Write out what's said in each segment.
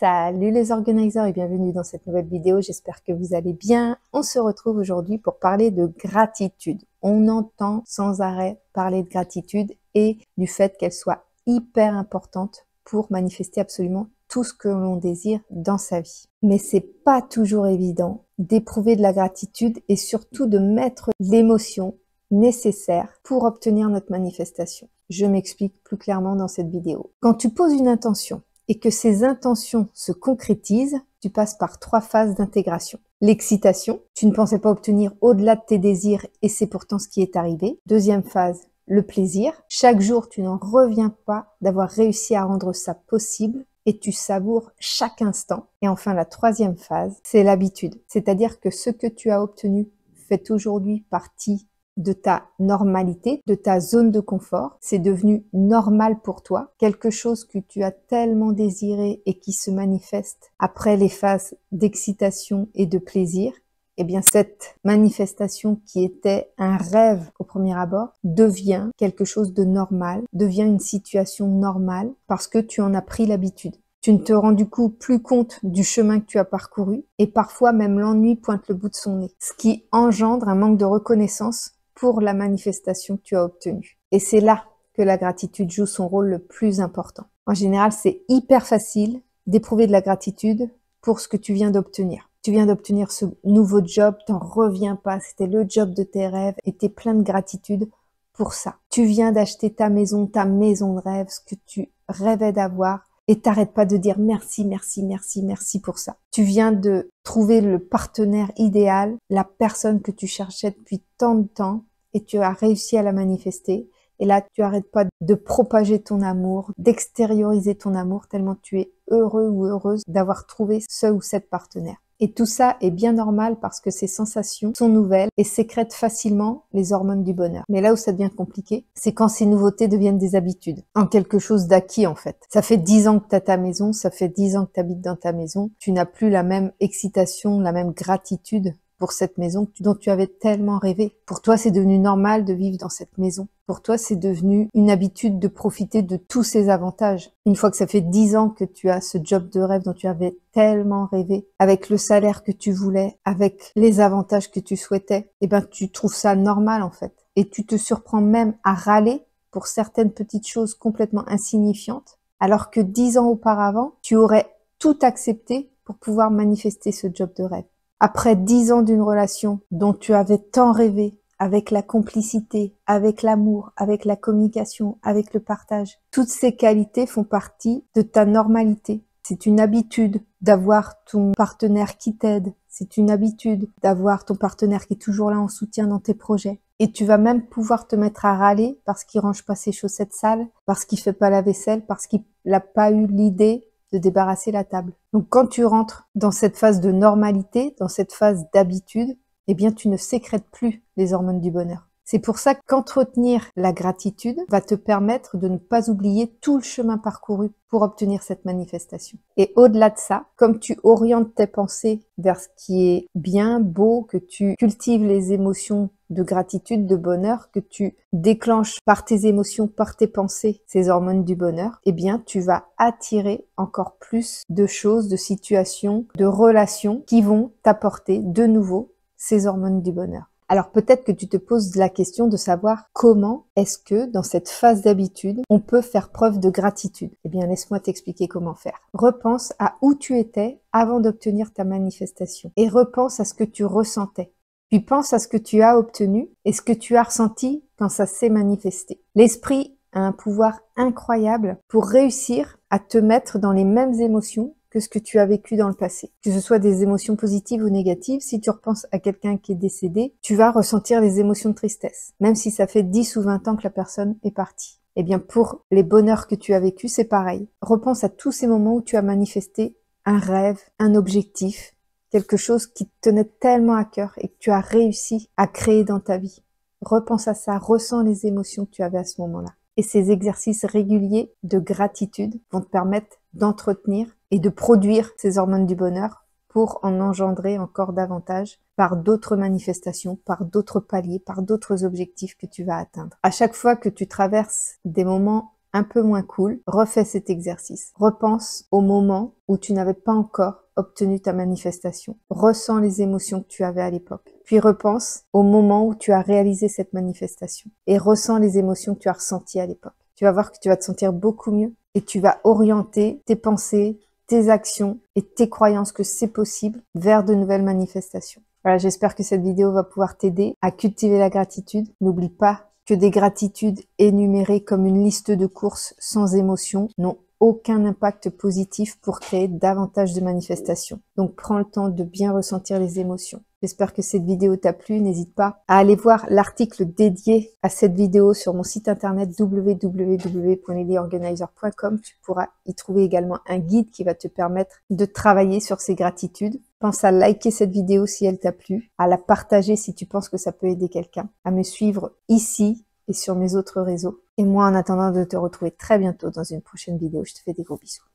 Salut les organiseurs et bienvenue dans cette nouvelle vidéo, j'espère que vous allez bien. On se retrouve aujourd'hui pour parler de gratitude. On entend sans arrêt parler de gratitude et du fait qu'elle soit hyper importante pour manifester absolument tout ce que l'on désire dans sa vie. Mais c'est pas toujours évident d'éprouver de la gratitude et surtout de mettre l'émotion nécessaire pour obtenir notre manifestation. Je m'explique plus clairement dans cette vidéo. Quand tu poses une intention et que ces intentions se concrétisent, tu passes par 3 phases d'intégration. L'excitation, tu ne pensais pas obtenir au-delà de tes désirs et c'est pourtant ce qui est arrivé. Deuxième phase, le plaisir. Chaque jour, tu n'en reviens pas d'avoir réussi à rendre ça possible et tu savoures chaque instant. Et enfin, la troisième phase, c'est l'habitude. C'est-à-dire que ce que tu as obtenu fait aujourd'hui partie de ta normalité, de ta zone de confort. C'est devenu normal pour toi, quelque chose que tu as tellement désiré et qui se manifeste après les phases d'excitation et de plaisir. Eh bien, cette manifestation qui était un rêve au premier abord devient quelque chose de normal, devient une situation normale parce que tu en as pris l'habitude. Tu ne te rends du coup plus compte du chemin que tu as parcouru et parfois même l'ennui pointe le bout de son nez, ce qui engendre un manque de reconnaissance pour la manifestation que tu as obtenue. Et c'est là que la gratitude joue son rôle le plus important. En général, c'est hyper facile d'éprouver de la gratitude pour ce que tu viens d'obtenir. Tu viens d'obtenir ce nouveau job, t'en reviens pas, c'était le job de tes rêves et t'es plein de gratitude pour ça. Tu viens d'acheter ta maison de rêve, ce que tu rêvais d'avoir et t'arrêtes pas de dire merci, merci, merci, merci pour ça. Tu viens de trouver le partenaire idéal, la personne que tu cherchais depuis tant de temps et tu as réussi à la manifester. Et là, tu arrêtes pas de propager ton amour, d'extérioriser ton amour tellement tu es heureux ou heureuse d'avoir trouvé ce ou cette partenaire. Et tout ça est bien normal parce que ces sensations sont nouvelles et sécrètent facilement les hormones du bonheur. Mais là où ça devient compliqué, c'est quand ces nouveautés deviennent des habitudes, en quelque chose d'acquis en fait. Ça fait 10 ans que tu as ta maison, ça fait 10 ans que tu habites dans ta maison, tu n'as plus la même excitation, la même gratitude pour cette maison dont tu avais tellement rêvé. Pour toi, c'est devenu normal de vivre dans cette maison. Pour toi, c'est devenu une habitude de profiter de tous ces avantages. Une fois que ça fait 10 ans que tu as ce job de rêve dont tu avais tellement rêvé, avec le salaire que tu voulais, avec les avantages que tu souhaitais, eh ben, tu trouves ça normal en fait. Et tu te surprends même à râler pour certaines petites choses complètement insignifiantes, alors que 10 ans auparavant, tu aurais tout accepté pour pouvoir manifester ce job de rêve. Après 10 ans d'une relation dont tu avais tant rêvé, avec la complicité, avec l'amour, avec la communication, avec le partage, toutes ces qualités font partie de ta normalité. C'est une habitude d'avoir ton partenaire qui t'aide. C'est une habitude d'avoir ton partenaire qui est toujours là en soutien dans tes projets. Et tu vas même pouvoir te mettre à râler parce qu'il range pas ses chaussettes sales, parce qu'il fait pas la vaisselle, parce qu'il n'a pas eu l'idée de débarrasser la table. Donc quand tu rentres dans cette phase de normalité, dans cette phase d'habitude, eh bien tu ne sécrètes plus les hormones du bonheur. C'est pour ça qu'entretenir la gratitude va te permettre de ne pas oublier tout le chemin parcouru pour obtenir cette manifestation. Et au-delà de ça, comme tu orientes tes pensées vers ce qui est bien, beau, que tu cultives les émotions de gratitude, de bonheur, que tu déclenches par tes émotions, par tes pensées, ces hormones du bonheur, eh bien tu vas attirer encore plus de choses, de situations, de relations qui vont t'apporter de nouveau ces hormones du bonheur. Alors peut-être que tu te poses la question de savoir comment est-ce que dans cette phase d'habitude, on peut faire preuve de gratitude. Eh bien laisse-moi t'expliquer comment faire. Repense à où tu étais avant d'obtenir ta manifestation et repense à ce que tu ressentais. Puis pense à ce que tu as obtenu et ce que tu as ressenti quand ça s'est manifesté. L'esprit a un pouvoir incroyable pour réussir à te mettre dans les mêmes émotions que ce que tu as vécu dans le passé. Que ce soit des émotions positives ou négatives, si tu repenses à quelqu'un qui est décédé, tu vas ressentir des émotions de tristesse, même si ça fait 10 ou 20 ans que la personne est partie. Eh bien, pour les bonheurs que tu as vécus, c'est pareil. Repense à tous ces moments où tu as manifesté un rêve, un objectif, quelque chose qui te tenait tellement à cœur et que tu as réussi à créer dans ta vie. Repense à ça, ressens les émotions que tu avais à ce moment-là. Et ces exercices réguliers de gratitude vont te permettre d'entretenir et de produire ces hormones du bonheur pour en engendrer encore davantage par d'autres manifestations, par d'autres paliers, par d'autres objectifs que tu vas atteindre. À chaque fois que tu traverses des moments un peu moins cool, refais cet exercice. Repense au moment où tu n'avais pas encore obtenu ta manifestation. Ressens les émotions que tu avais à l'époque. Puis repense au moment où tu as réalisé cette manifestation. Et ressens les émotions que tu as ressenties à l'époque. Tu vas voir que tu vas te sentir beaucoup mieux et tu vas orienter tes pensées, tes actions et tes croyances que c'est possible vers de nouvelles manifestations. Voilà, j'espère que cette vidéo va pouvoir t'aider à cultiver la gratitude. N'oublie pas que des gratitudes énumérées comme une liste de courses sans émotion n'ont aucun impact positif pour créer davantage de manifestations. Donc prends le temps de bien ressentir les émotions. J'espère que cette vidéo t'a plu. N'hésite pas à aller voir l'article dédié à cette vidéo sur mon site internet www.lilyorganizer.com. Tu pourras y trouver également un guide qui va te permettre de travailler sur ces gratitudes. Pense à liker cette vidéo si elle t'a plu, à la partager si tu penses que ça peut aider quelqu'un, à me suivre ici et sur mes autres réseaux. Et moi, en attendant de te retrouver très bientôt dans une prochaine vidéo, je te fais des gros bisous.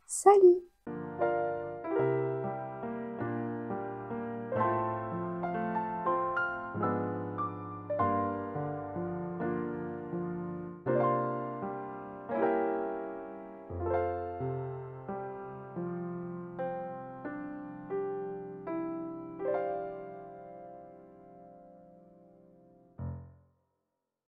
Salut!